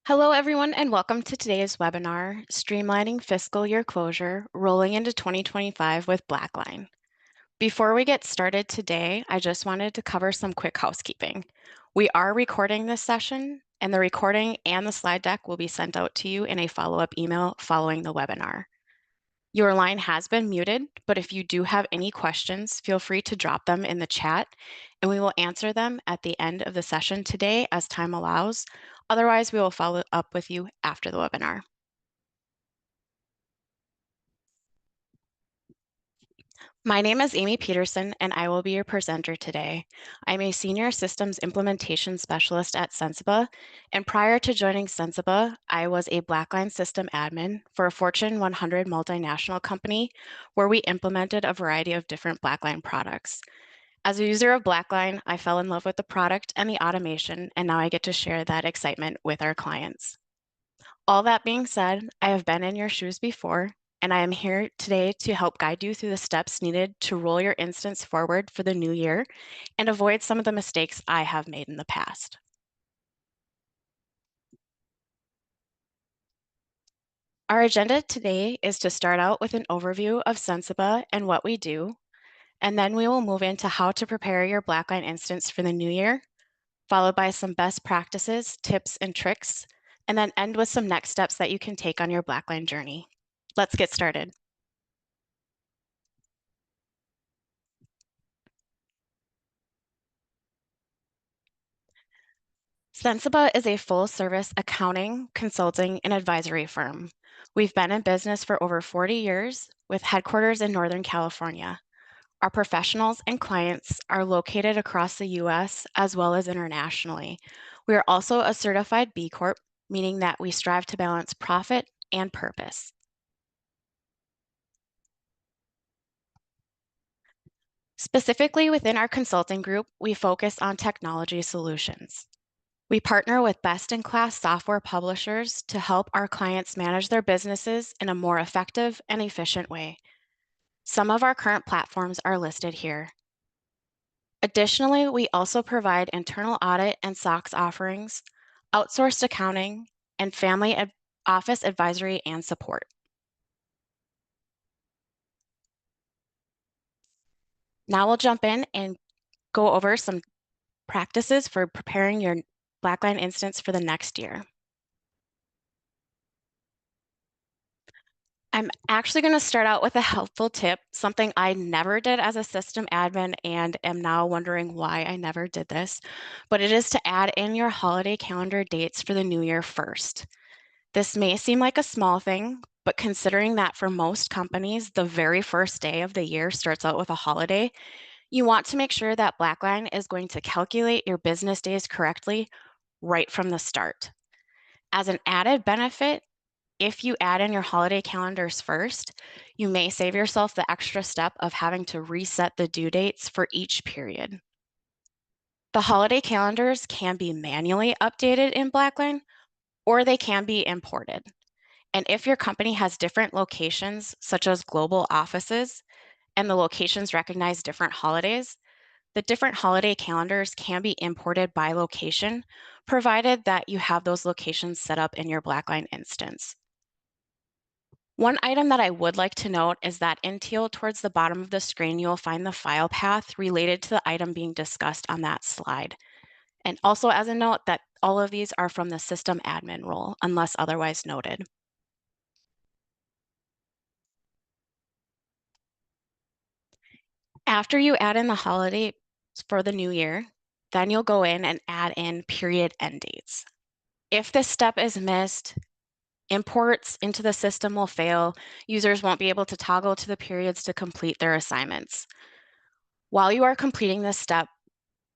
Hello, everyone, and welcome to today's webinar, Streamlining Fiscal Year Closure, Rolling into 2025 with BlackLine. Before we get started today, I just wanted to cover some quick housekeeping. We are recording this session, and the recording and the slide deck will be sent out to you in a follow-up email following the webinar. Your line has been muted, but if you do have any questions, feel free to drop them in the chat, and we will answer them at the end of the session today as time allows. Otherwise, we will follow up with you after the webinar. My name is Amy Peterson, and I will be your presenter today. I'm a Senior Systems Implementation Specialist at Sensiba, and prior to joining Sensiba, I was a BlackLine system admin for a Fortune 100 multinational company where we implemented a variety of different BlackLine products. As a user of BlackLine, I fell in love with the product and the automation, and now I get to share that excitement with our clients. All that being said, I have been in your shoes before, and I am here today to help guide you through the steps needed to roll your instance forward for the new year and avoid some of the mistakes I have made in the past. Our agenda today is to start out with an overview of Sensiba and what we do, and then we will move into how to prepare your BlackLine instance for the new year, followed by some best practices, tips, and tricks, and then end with some next steps that you can take on your BlackLine journey. Let's get started. Sensiba is a full-service accounting, consulting, and advisory firm. We've been in business for over 40 years with headquarters in Northern California. Our professionals and clients are located across the US as well as internationally. We are also a Certified B Corp, meaning that we strive to balance profit and purpose. Specifically within our consulting group, we focus on technology solutions. We partner with best-in-class software publishers to help our clients manage their businesses in a more effective and efficient way. Some of our current platforms are listed here. Additionally, we also provide internal audit and SOX offerings, outsourced accounting, and family office advisory and support. Now we'll jump in and go over some practices for preparing your BlackLine instance for the next year. I'm actually going to start out with a helpful tip, something I never did as a system admin and am now wondering why I never did this, but it is to add in your holiday calendar dates for the new year first. This may seem like a small thing, but considering that for most companies, the very first day of the year starts out with a holiday, you want to make sure that BlackLine is going to calculate your business days correctly right from the start. As an added benefit, if you add in your holiday calendars first, you may save yourself the extra step of having to reset the due dates for each period. The holiday calendars can be manually updated in BlackLine, or they can be imported. And if your company has different locations, such as global offices, and the locations recognize different holidays, the different holiday calendars can be imported by location, provided that you have those locations set up in your BlackLine instance. One item that I would like to note is that in teal towards the bottom of the screen, you'll find the file path related to the item being discussed on that slide. And also as a note that all of these are from the system admin role, unless otherwise noted. After you add in the holiday for the new year, then you'll go in and add in period end dates. If this step is missed, imports into the system will fail. Users won't be able to toggle to the periods to complete their assignments. While you are completing this step,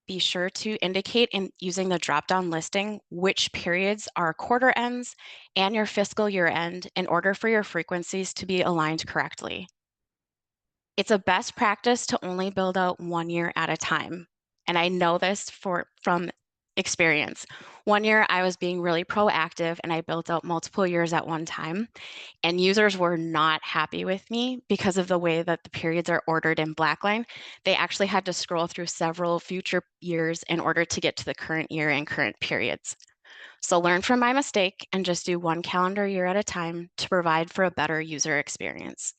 be sure to indicate in using the drop-down listing which periods are quarter ends and your fiscal year end in order for your frequencies to be aligned correctly. It's a best practice to only build out 1 year at a time. And I know this from experience. 1 year I was being really proactive and I built out multiple years at one time. And users were not happy with me because of the way that the periods are ordered in BlackLine. They actually had to scroll through several future years in order to get to the current year and current periods. So learn from my mistake and just do one calendar year at a time to provide for a better user experience.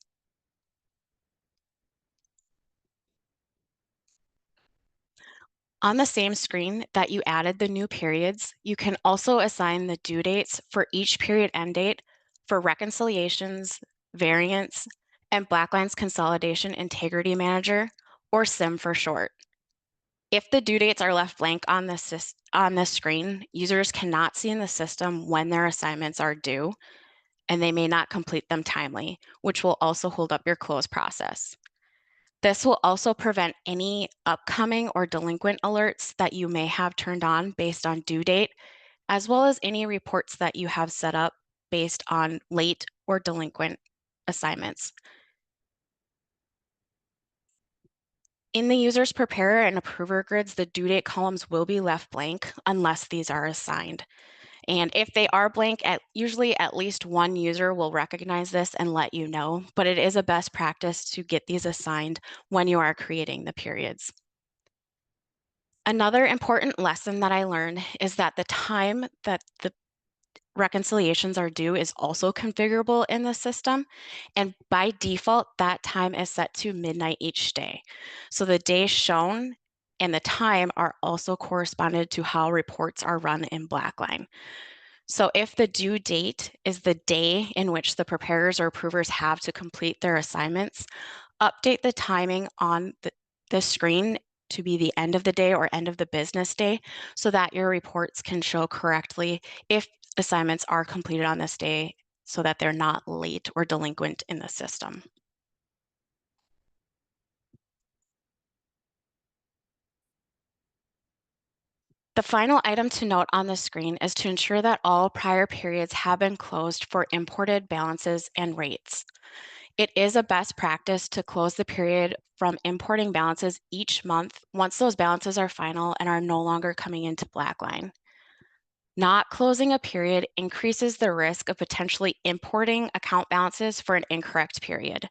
On the same screen that you added the new periods, you can also assign the due dates for each period end date for reconciliations, variance, and BlackLine's Consolidation Integrity Manager, or SIM for short. If the due dates are left blank on this screen, users cannot see in the system when their assignments are due, and they may not complete them timely, which will also hold up your close process. This will also prevent any upcoming or delinquent alerts that you may have turned on based on due date, as well as any reports that you have set up based on late or delinquent assignments. In the user's preparer and approver grids, the due date columns will be left blank unless these are assigned. And if they are blank, usually at least one user will recognize this and let you know, but it is a best practice to get these assigned when you are creating the periods. Another important lesson that I learned is that the time that the reconciliations are due is also configurable in the system. And by default, that time is set to midnight each day. So the day shown and the time are also corresponded to how reports are run in BlackLine. So if the due date is the day in which the preparers or approvers have to complete their assignments, update the timing on the screen to be the end of the day or end of the business day so that your reports can show correctly if assignments are completed on this day so that they're not late or delinquent in the system. The final item to note on the screen is to ensure that all prior periods have been closed for imported balances and rates. It is a best practice to close the period from importing balances each month once those balances are final and are no longer coming into BlackLine. Not closing a period increases the risk of potentially importing account balances for an incorrect period.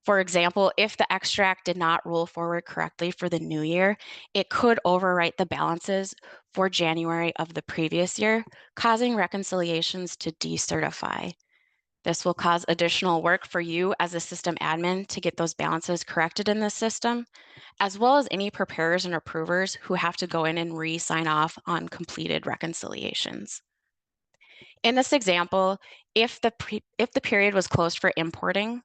For example, if the extract did not roll forward correctly for the new year, it could overwrite the balances for January of the previous year, causing reconciliations to decertify. This will cause additional work for you as a system admin to get those balances corrected in the system, as well as any preparers and approvers who have to go in and re-sign off on completed reconciliations. In this example, if the period was closed for importing,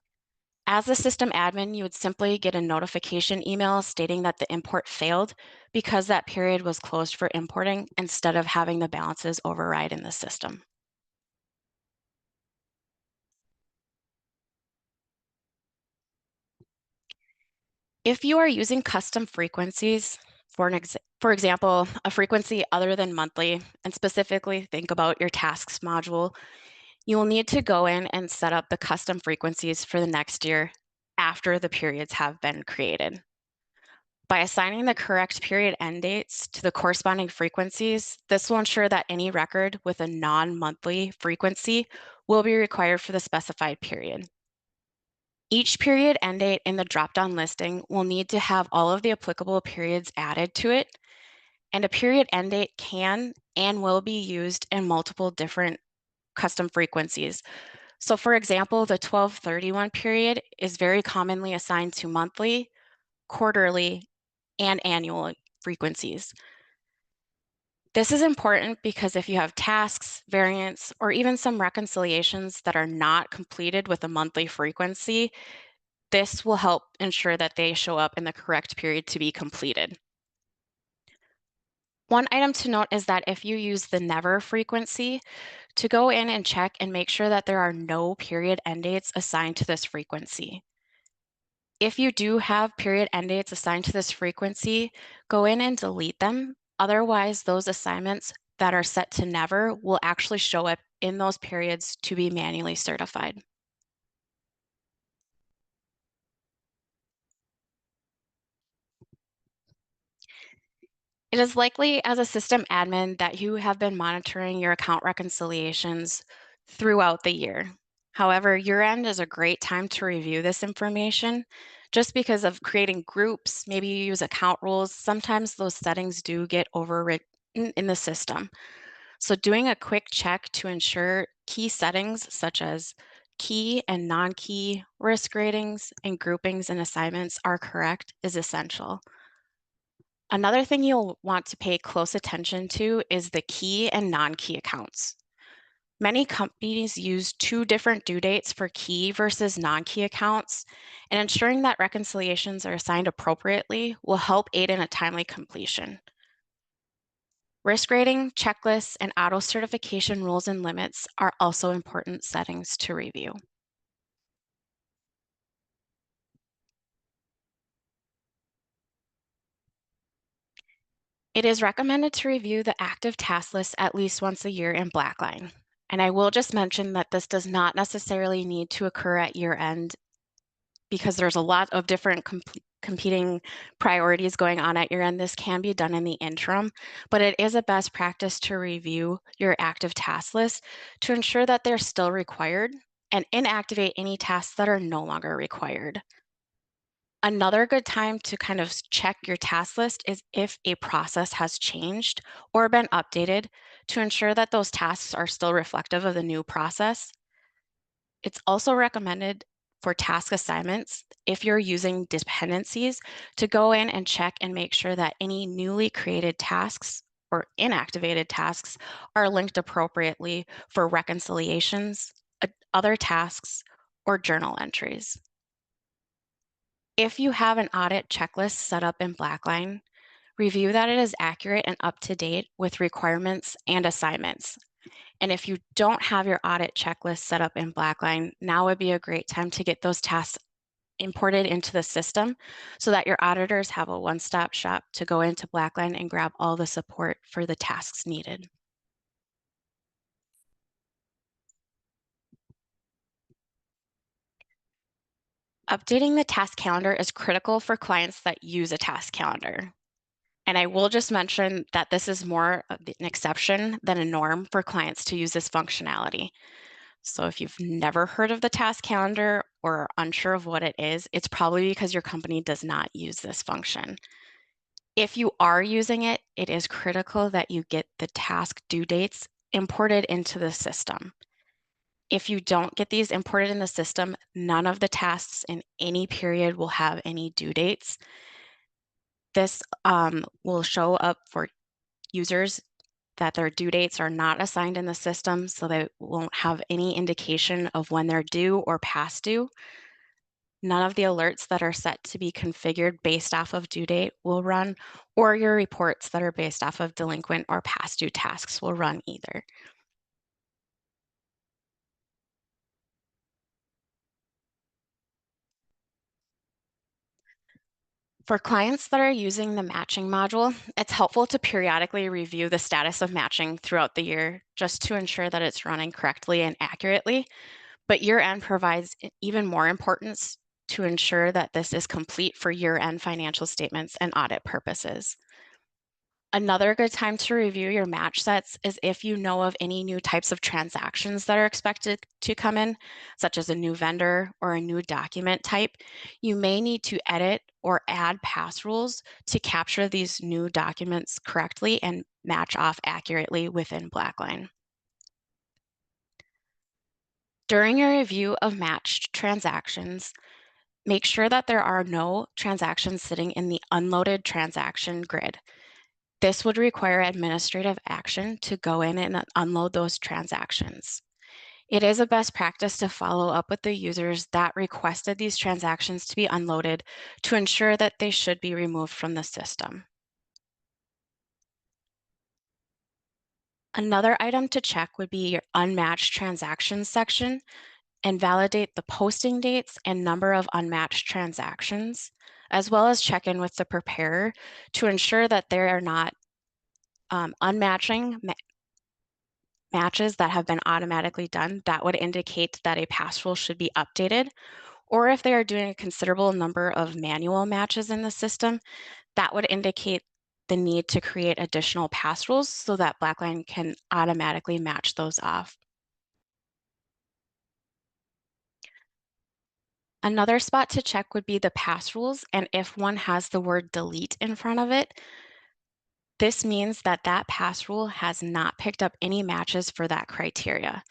as a system admin, you would simply get a notification email stating that the import failed because that period was closed for importing instead of having the balances override in the system. If you are using custom frequencies, for example, a frequency other than monthly, and specifically think about your tasks module, you will need to go in and set up the custom frequencies for the next year after the periods have been created. By assigning the correct period end dates to the corresponding frequencies, this will ensure that any record with a non-monthly frequency will be required for the specified period. Each period end date in the drop-down listing will need to have all of the applicable periods added to it, and a period end date can and will be used in multiple different custom frequencies. So for example, the 12/31 period is very commonly assigned to monthly, quarterly, and annual frequencies. This is important because if you have tasks, variants, or even some reconciliations that are not completed with a monthly frequency, this will help ensure that they show up in the correct period to be completed. One item to note is that if you use the never frequency, to go in and check and make sure that there are no period end dates assigned to this frequency. If you do have period end dates assigned to this frequency, go in and delete them. Otherwise, those assignments that are set to never will actually show up in those periods to be manually certified. It is likely as a system admin that you have been monitoring your account reconciliations throughout the year. However, year end is a great time to review this information just because of creating groups. Maybe you use account rules. Sometimes those settings do get overwritten in the system. So doing a quick check to ensure key settings such as key and non-key risk ratings and groupings and assignments are correct is essential. Another thing you'll want to pay close attention to is the key and non-key accounts. Many companies use two different due dates for key versus non-key accounts, and ensuring that reconciliations are assigned appropriately will help aid in a timely completion. Risk rating, checklists, and auto certification rules and limits are also important settings to review. It is recommended to review the active task list at least once a year in BlackLine. And I will just mention that this does not necessarily need to occur at year end because there's a lot of different competing priorities going on at year end. This can be done in the interim, but it is a best practice to review your active task list to ensure that they're still required and inactivate any tasks that are no longer required. Another good time to kind of check your task list is if a process has changed or been updated to ensure that those tasks are still reflective of the new process. It's also recommended for task assignments, if you're using dependencies, to go in and check and make sure that any newly created tasks or inactivated tasks are linked appropriately for reconciliations, other tasks, or journal entries. If you have an audit checklist set up in BlackLine, review that it is accurate and up to date with requirements and assignments. And if you don't have your audit checklist set up in BlackLine, now would be a great time to get those tasks imported into the system so that your auditors have a one-stop shop to go into BlackLine and grab all the support for the tasks needed. Updating the task calendar is critical for clients that use a task calendar. And I will just mention that this is more of an exception than a norm for clients to use this functionality. So if you've never heard of the task calendar or are unsure of what it is, it's probably because your company does not use this function. If you are using it, it is critical that you get the task due dates imported into the system. If you don't get these imported in the system, none of the tasks in any period will have any due dates. This will show up for users that their due dates are not assigned in the system, so they won't have any indication of when they're due or past due. None of the alerts that are set to be configured based off of due date will run, or your reports that are based off of delinquent or past due tasks will run either. For clients that are using the matching module, it's helpful to periodically review the status of matching throughout the year just to ensure that it's running correctly and accurately. But year-end provides even more importance to ensure that this is complete for year-end financial statements and audit purposes. Another good time to review your match sets is if you know of any new types of transactions that are expected to come in, such as a new vendor or a new document type. You may need to edit or add pass rules to capture these new documents correctly and match off accurately within BlackLine. During your review of matched transactions, make sure that there are no transactions sitting in the unloaded transaction grid. This would require administrative action to go in and unload those transactions. It is a best practice to follow up with the users that requested these transactions to be unloaded to ensure that they should be removed from the system. Another item to check would be your unmatched transactions section and validate the posting dates and number of unmatched transactions, as well as check in with the preparer to ensure that they are not unmatching matches that have been automatically done. That would indicate that a pass rule should be updated. Or if they are doing a considerable number of manual matches in the system, that would indicate the need to create additional pass rules so that BlackLine can automatically match those off. Another spot to check would be the pass rules, and if one has the word delete in front of it, This means that that pass rule has not picked up any matches for that criteria.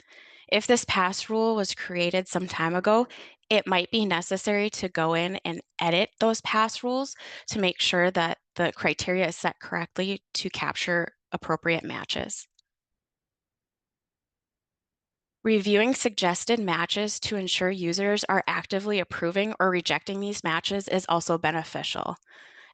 If this pass rule was created some time ago, it might be necessary to go in and edit those pass rules to make sure that the criteria is set correctly to capture appropriate matches. Reviewing suggested matches to ensure users are actively approving or rejecting these matches is also beneficial.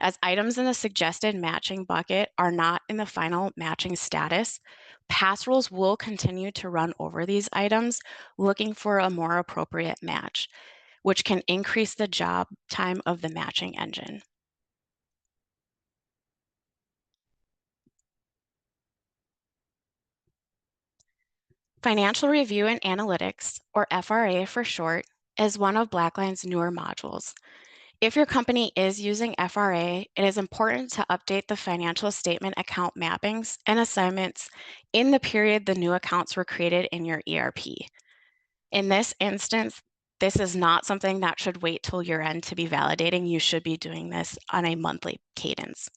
As items in the suggested matching bucket are not in the final matching status, pass rules will continue to run over these items looking for a more appropriate match, which can increase the job time of the matching engine. Financial Review and Analytics, or FRA for short, is one of BlackLine's newer modules. If your company is using FRA, it is important to update the financial statement account mappings and assignments in the period the new accounts were created in your ERP. In this instance, this is not something that should wait till year end to be validating. You should be doing this on a monthly cadence.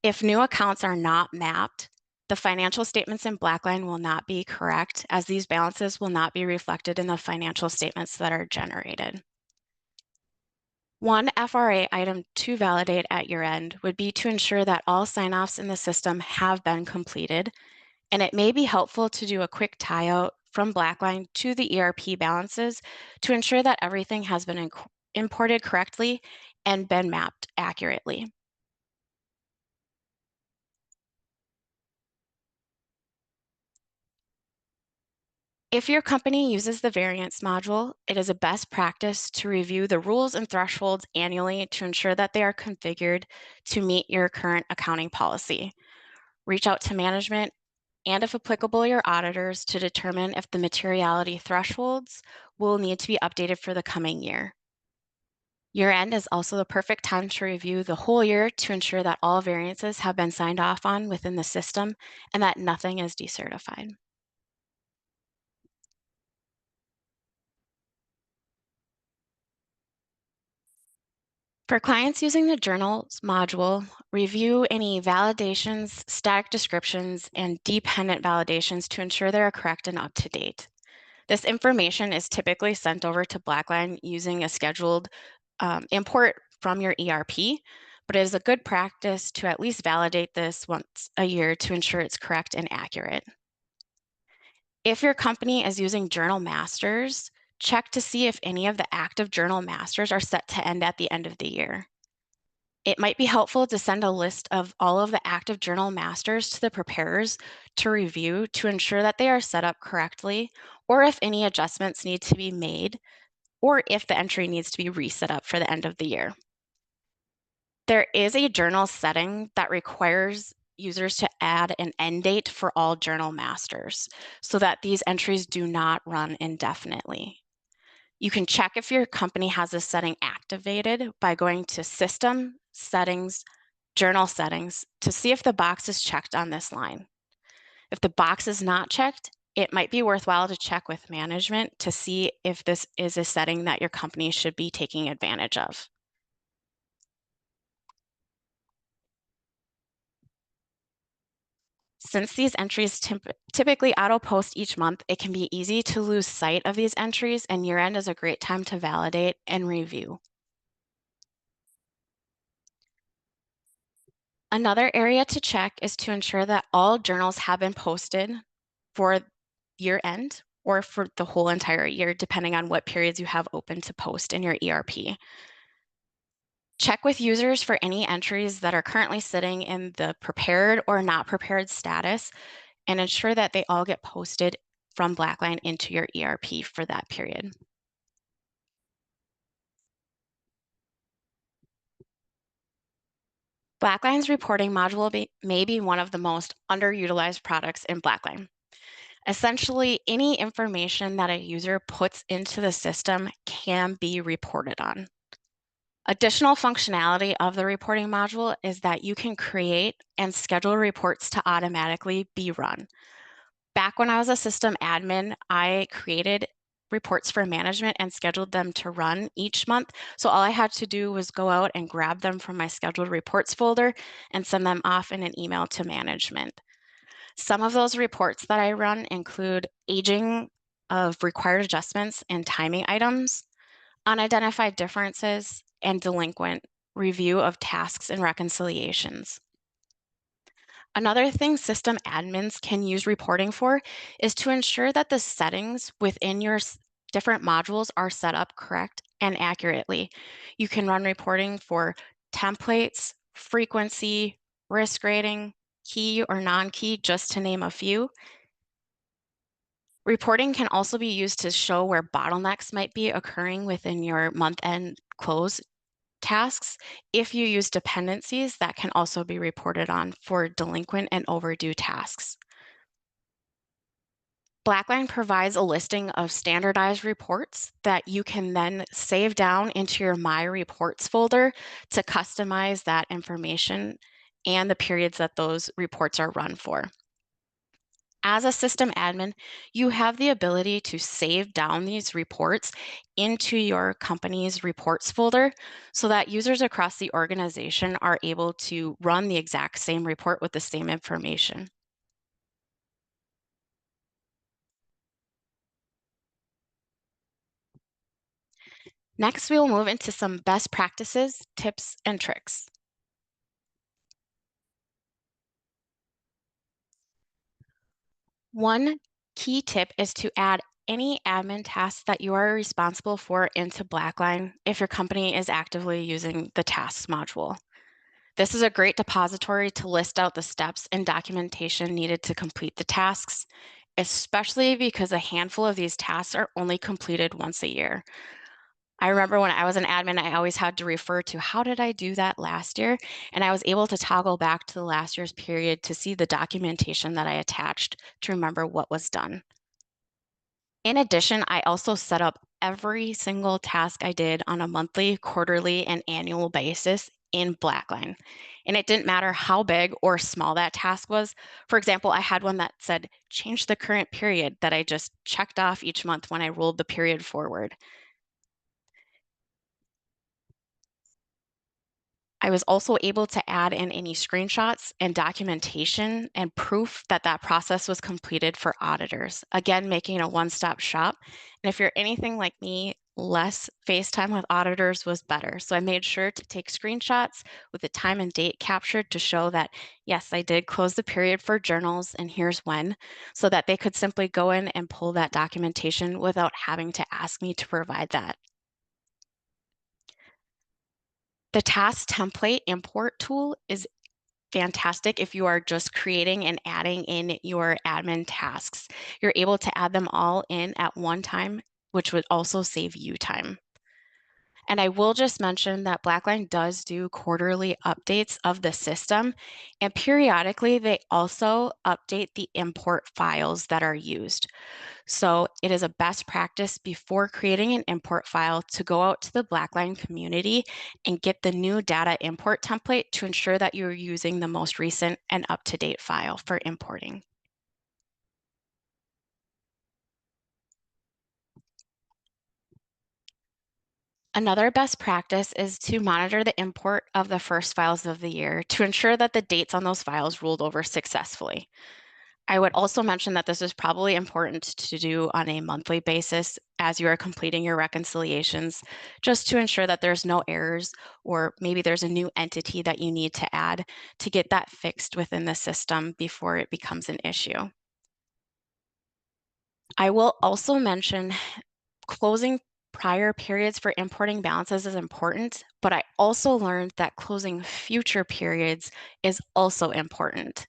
If new accounts are not mapped, the financial statements in BlackLine will not be correct, as these balances will not be reflected in the financial statements that are generated. One FRA item to validate at year end would be to ensure that all sign-offs in the system have been completed, and it may be helpful to do a quick tie-out from BlackLine to the ERP balances to ensure that everything has been imported correctly and been mapped accurately. If your company uses the Variance module, it is a best practice to review the rules and thresholds annually to ensure that they are configured to meet your current accounting policy. Reach out to management and, if applicable, your auditors to determine if the materiality thresholds will need to be updated for the coming year. Year end is also the perfect time to review the whole year to ensure that all variances have been signed off on within the system and that nothing is decertified. For clients using the journals module, review any validations, static descriptions, and dependent validations to ensure they are correct and up to date. This information is typically sent over to BlackLine using a scheduled import from your ERP, but it is a good practice to at least validate this once a year to ensure it's correct and accurate. If your company is using journal masters, check to see if any of the active journal masters are set to end at the end of the year. It might be helpful to send a list of all of the active journal masters to the preparers to review to ensure that they are set up correctly, or if any adjustments need to be made, or if the entry needs to be reset up for the end of the year. There is a journal setting that requires users to add an end date for all journal masters so that these entries do not run indefinitely. You can check if your company has this setting activated by going to System, Settings, Journal Settings to see if the box is checked on this line. If the box is not checked, it might be worthwhile to check with management to see if this is a setting that your company should be taking advantage of. Since these entries typically auto-post each month, it can be easy to lose sight of these entries, and year-end is a great time to validate and review. Another area to check is to ensure that all journals have been posted for year end or for the whole entire year, depending on what periods you have open to post in your ERP. Check with users for any entries that are currently sitting in the prepared or not prepared status and ensure that they all get posted from BlackLine into your ERP for that period. BlackLine's reporting module may be one of the most underutilized products in BlackLine. Essentially, any information that a user puts into the system can be reported on. Additional functionality of the reporting module is that you can create and schedule reports to automatically be run. Back when I was a system admin, I created reports for management and scheduled them to run each month. So all I had to do was go out and grab them from my scheduled reports folder and send them off in an email to management. Some of those reports that I run include aging of required adjustments and timing items, unidentified differences, and delinquent review of tasks and reconciliations. Another thing system admins can use reporting for is to ensure that the settings within your different modules are set up correct and accurately. You can run reporting for templates, frequency, risk rating, key or non-key, just to name a few. Reporting can also be used to show where bottlenecks might be occurring within your month-end close tasks. If you use dependencies, that can also be reported on for delinquent and overdue tasks. BlackLine provides a listing of standardized reports that you can then save down into your My Reports folder to customize that information and the periods that those reports are run for. As a system admin, you have the ability to save down these reports into your company's reports folder so that users across the organization are able to run the exact same report with the same information. Next, we will move into some best practices, tips, and tricks. One key tip is to add any admin tasks that you are responsible for into BlackLine if your company is actively using the tasks module. This is a great depository to list out the steps and documentation needed to complete the tasks, especially because a handful of these tasks are only completed once a year. I remember when I was an admin, I always had to refer to how did I do that last year? And I was able to toggle back to the last year's period to see the documentation that I attached to remember what was done. In addition, I also set up every single task I did on a monthly, quarterly, and annual basis in BlackLine. And it didn't matter how big or small that task was. For example, I had one that said, change the current period that I just checked off each month when I rolled the period forward. I was also able to add in any screenshots and documentation and proof that that process was completed for auditors. Again, making a one-stop shop. And if you're anything like me, less FaceTime with auditors was better. So I made sure to take screenshots with the time and date captured to show that, yes, I did close the period for journals and here's when, so that they could simply go in and pull that documentation without having to ask me to provide that. The task template import tool is fantastic if you are just creating and adding in your admin tasks. You're able to add them all in at one time, which would also save you time. And I will just mention that BlackLine does do quarterly updates of the system, and periodically they also update the import files that are used. So it is a best practice before creating an import file to go out to the BlackLine community and get the new data import template to ensure that you're using the most recent and up-to-date file for importing. Another best practice is to monitor the import of the first files of the year to ensure that the dates on those files rolled over successfully. I would also mention that this is probably important to do on a monthly basis as you are completing your reconciliations, just to ensure that there's no errors or maybe there's a new entity that you need to add to get that fixed within the system before it becomes an issue. I will also mention closing prior periods for importing balances is important, but I also learned that closing future periods is also important.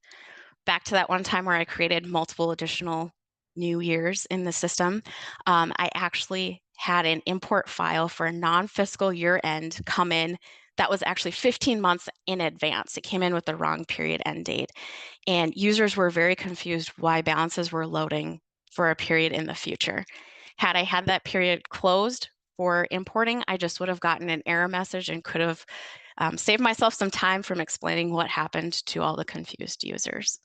Back to that one time where I created multiple additional new years in the system, I actually had an import file for a non-fiscal year end come in that was actually 15 months in advance. It came in with the wrong period end date. And users were very confused why balances were loading for a period in the future. Had I had that period closed for importing, I just would have gotten an error message and could have saved myself some time from explaining what happened to all the confused users.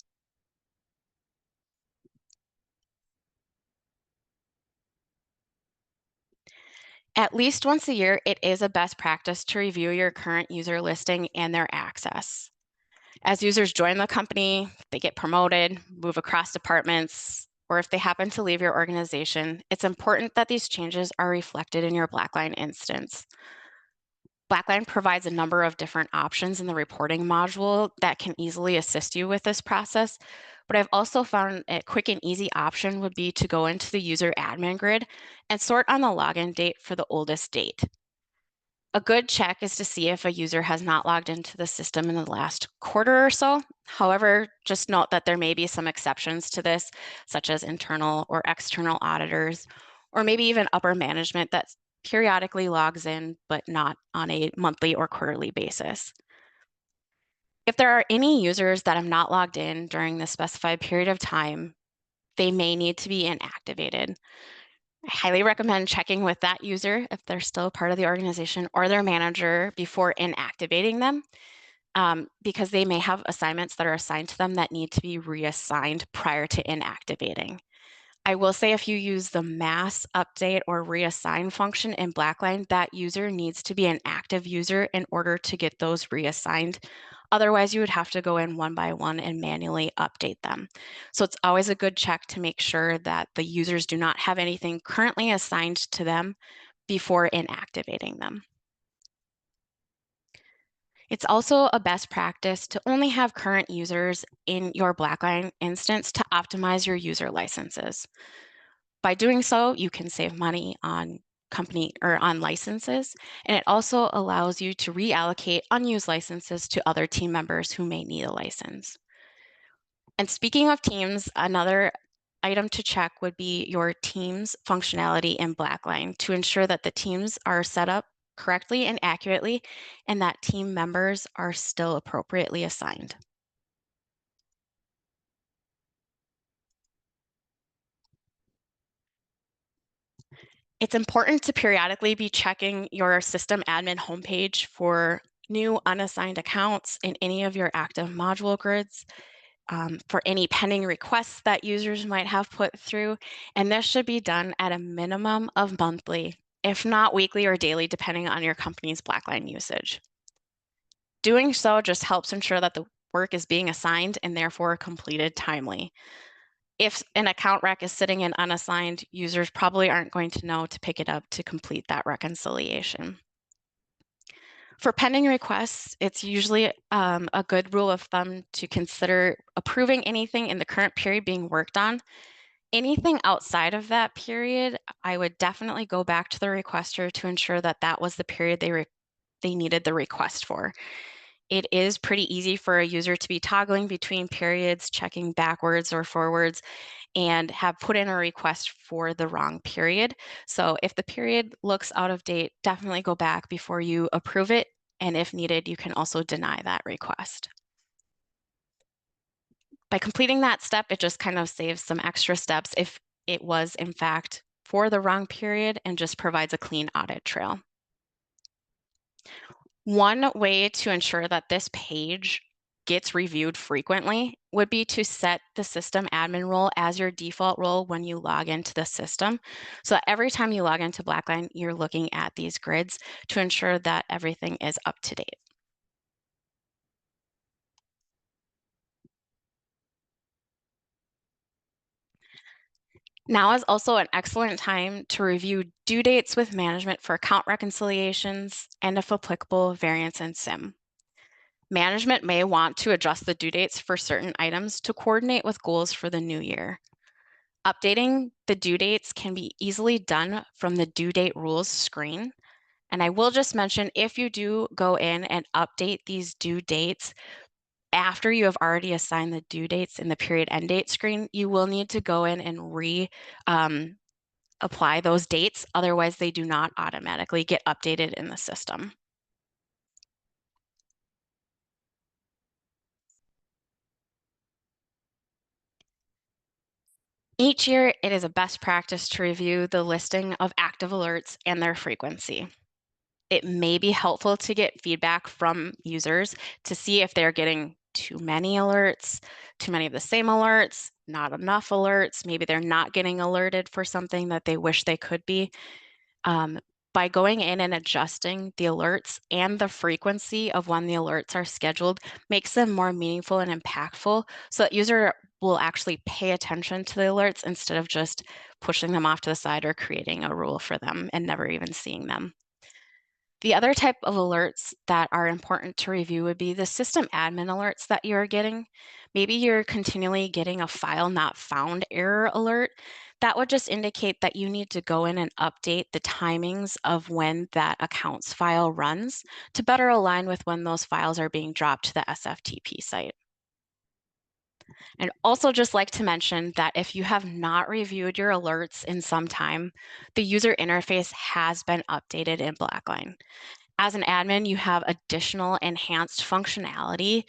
At least once a year, it is a best practice to review your current user listing and their access. As users join the company, they get promoted, move across departments, or if they happen to leave your organization, it's important that these changes are reflected in your BlackLine instance. BlackLine provides a number of different options in the reporting module that can easily assist you with this process. But I've also found a quick and easy option would be to go into the user admin grid and sort on the login date for the oldest date. A good check is to see if a user has not logged into the system in the last quarter or so. However, just note that there may be some exceptions to this, such as internal or external auditors, or maybe even upper management that periodically logs in, but not on a monthly or quarterly basis. If there are any users that have not logged in during the specified period of time, they may need to be inactivated. I highly recommend checking with that user if they're still part of the organization or their manager before inactivating them, because they may have assignments that are assigned to them that need to be reassigned prior to inactivating. I will say if you use the mass update or reassign function in BlackLine, that user needs to be an active user in order to get those reassigned. Otherwise, you would have to go in one by one and manually update them. So it's always a good check to make sure that the users do not have anything currently assigned to them before inactivating them. It's also a best practice to only have current users in your BlackLine instance to optimize your user licenses. By doing so, you can save money on company or on licenses, and it also allows you to reallocate unused licenses to other team members who may need a license. And speaking of teams, another item to check would be your team's functionality in BlackLine to ensure that the teams are set up correctly and accurately, and that team members are still appropriately assigned. It's important to periodically be checking your system admin homepage for new unassigned accounts in any of your active module grids, for any pending requests that users might have put through, and this should be done at a minimum of monthly, if not weekly or daily, depending on your company's BlackLine usage. Doing so just helps ensure that the work is being assigned and therefore completed timely. If an account rec is sitting in unassigned, users probably aren't going to know to pick it up to complete that reconciliation. For pending requests, it's usually a good rule of thumb to consider approving anything in the current period being worked on. Anything outside of that period, I would definitely go back to the requester to ensure that that was the period they needed the request for. It is pretty easy for a user to be toggling between periods, checking backwards or forwards, and have put in a request for the wrong period. So if the period looks out of date, definitely go back before you approve it. And if needed, you can also deny that request. By completing that step, it just kind of saves some extra steps if it was in fact for the wrong period and just provides a clean audit trail. One way to ensure that this page gets reviewed frequently would be to set the system admin role as your default role when you log into the system. So that every time you log into BlackLine, you're looking at these grids to ensure that everything is up to date. Now is also an excellent time to review due dates with management for account reconciliations and, if applicable, variance and SIM. Management may want to adjust the due dates for certain items to coordinate with goals for the new year. Updating the due dates can be easily done from the due date rules screen. And I will just mention, if you do go in and update these due dates after you have already assigned the due dates in the period end date screen, you will need to go in and apply those dates. Otherwise, they do not automatically get updated in the system. Each year, it is a best practice to review the listing of active alerts and their frequency. It may be helpful to get feedback from users to see if they're getting too many alerts, too many of the same alerts, not enough alerts. Maybe they're not getting alerted for something that they wish they could be. by going in and adjusting the alerts and the frequency of when the alerts are scheduled makes them more meaningful and impactful so that user will actually pay attention to the alerts instead of just pushing them off to the side or creating a rule for them and never even seeing them. The other type of alerts that are important to review would be the system admin alerts that you're getting. Maybe you're continually getting a file not found error alert. That would just indicate that you need to go in and update the timings of when that accounts file runs to better align with when those files are being dropped to the SFTP site. And also just like to mention that if you have not reviewed your alerts in some time, the user interface has been updated in BlackLine. As an admin, you have additional enhanced functionality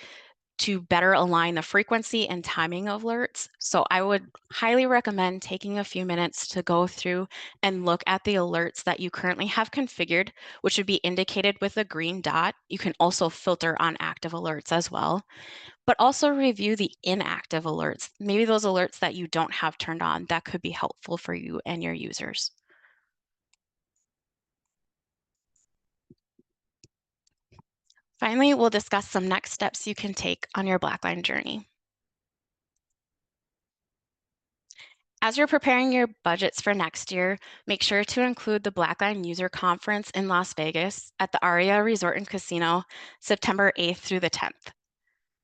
to better align the frequency and timing of alerts. So I would highly recommend taking a few minutes to go through and look at the alerts that you currently have configured, which would be indicated with a green dot. You can also filter on active alerts as well, but also review the inactive alerts. Maybe those alerts that you don't have turned on that could be helpful for you and your users. Finally, we'll discuss some next steps you can take on your BlackLine journey. As you're preparing your budgets for next year, make sure to include the BlackLine User Conference in Las Vegas at the Aria Resort and Casino, September 8th through the 10th.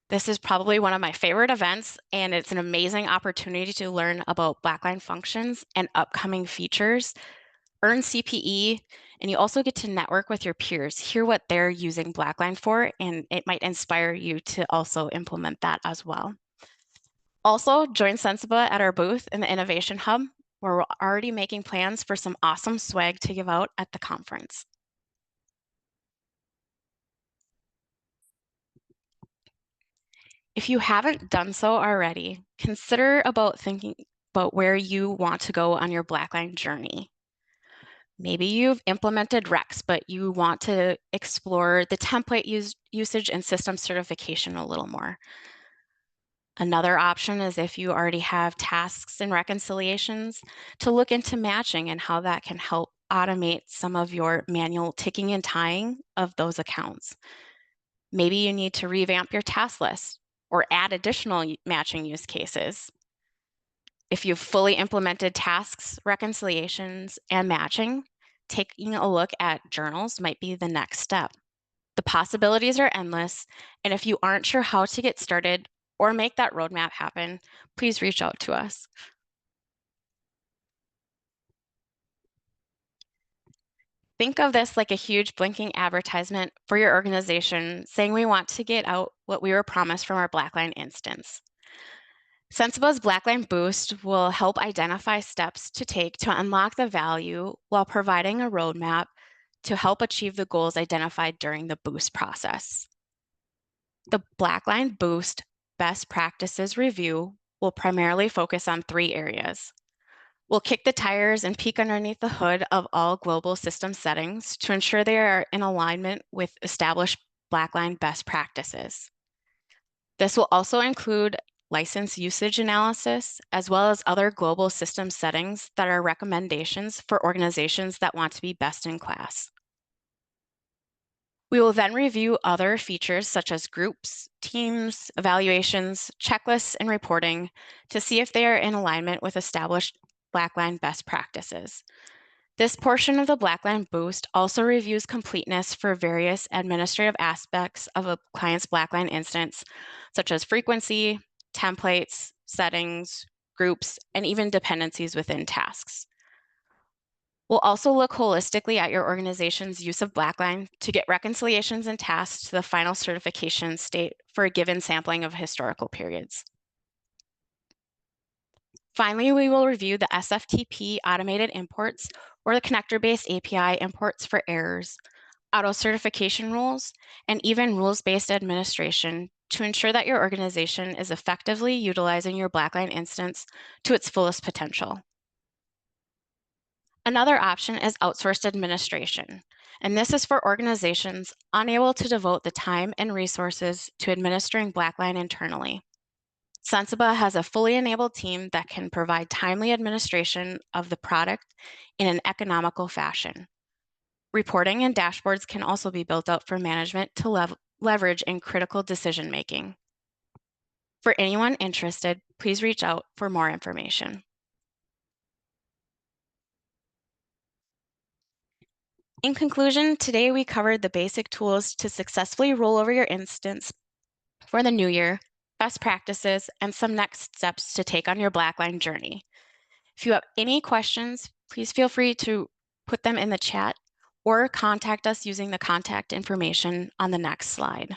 This is probably one of my favorite events, and it's an amazing opportunity to learn about BlackLine functions and upcoming features, earn CPE, and you also get to network with your peers, hear what they're using BlackLine for, and it might inspire you to also implement that as well. Also, join Sensiba at our booth in the Innovation Hub, where we're already making plans for some awesome swag to give out at the conference. If you haven't done so already, consider thinking about where you want to go on your BlackLine journey. Maybe you've implemented Recs, but you want to explore the template usage and system certification a little more. Another option is if you already have tasks and reconciliations to look into matching and how that can help automate some of your manual ticking and tying of those accounts. Maybe you need to revamp your task list or add additional matching use cases. If you've fully implemented tasks, reconciliations, and matching, taking a look at journals might be the next step. The possibilities are endless, and if you aren't sure how to get started or make that roadmap happen, please reach out to us. Think of this like a huge blinking advertisement for your organization saying we want to get out what we were promised from our BlackLine instance. Sensiba's BlackLine Boost will help identify steps to take to unlock the value while providing a roadmap to help achieve the goals identified during the Boost process. The BlackLine Boost Best Practices Review will primarily focus on 3 areas. We'll kick the tires and peek underneath the hood of all global system settings to ensure they are in alignment with established BlackLine best practices. This will also include license usage analysis, as well as other global system settings that are recommendations for organizations that want to be best in class. We will then review other features such as groups, teams, evaluations, checklists, and reporting to see if they are in alignment with established BlackLine best practices. This portion of the BlackLine Boost also reviews completeness for various administrative aspects of a client's BlackLine instance, such as frequency, templates, settings, groups, and even dependencies within tasks. We'll also look holistically at your organization's use of BlackLine to get reconciliations and tasks to the final certification state for a given sampling of historical periods. Finally, we will review the SFTP automated imports or the connector-based API imports for errors, auto-certification rules, and even rules-based administration to ensure that your organization is effectively utilizing your BlackLine instance to its fullest potential. Another option is outsourced administration, and this is for organizations unable to devote the time and resources to administering BlackLine internally. Sensiba has a fully enabled team that can provide timely administration of the product in an economical fashion. Reporting and dashboards can also be built out for management to leverage in critical decision making. For anyone interested, please reach out for more information. In conclusion, today we covered the basic tools to successfully roll over your instance for the new year, best practices, and some next steps to take on your BlackLine journey. If you have any questions, please feel free to put them in the chat or contact us using the contact information on the next slide.